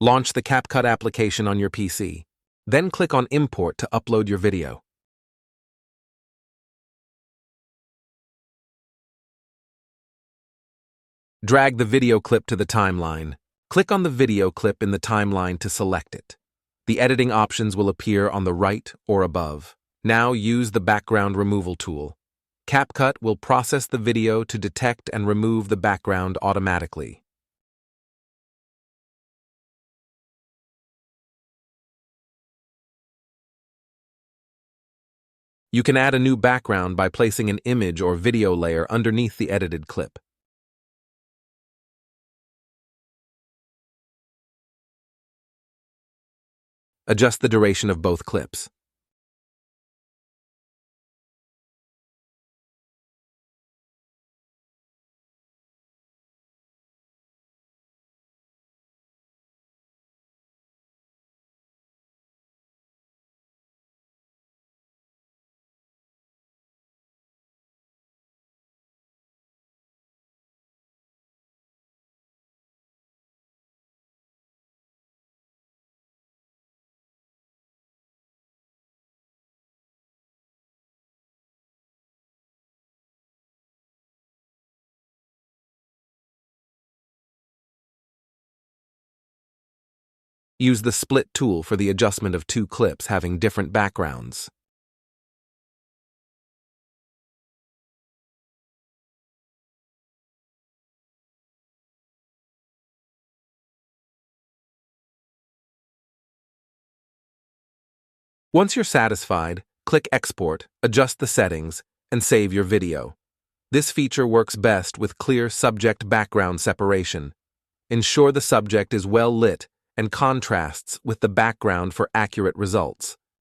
Launch the CapCut application on your PC. Then click on Import to upload your video. Drag the video clip to the timeline. Click on the video clip in the timeline to select it. The editing options will appear on the right or above. Now use the background removal tool. CapCut will process the video to detect and remove the background automatically. You can add a new background by placing an image or video layer underneath the edited clip. Adjust the duration of both clips. Use the split tool for the adjustment of two clips having different backgrounds. Once you're satisfied, click Export, adjust the settings, and save your video. This feature works best with clear subject-background separation. Ensure the subject is well lit and contrasts with the background for accurate results.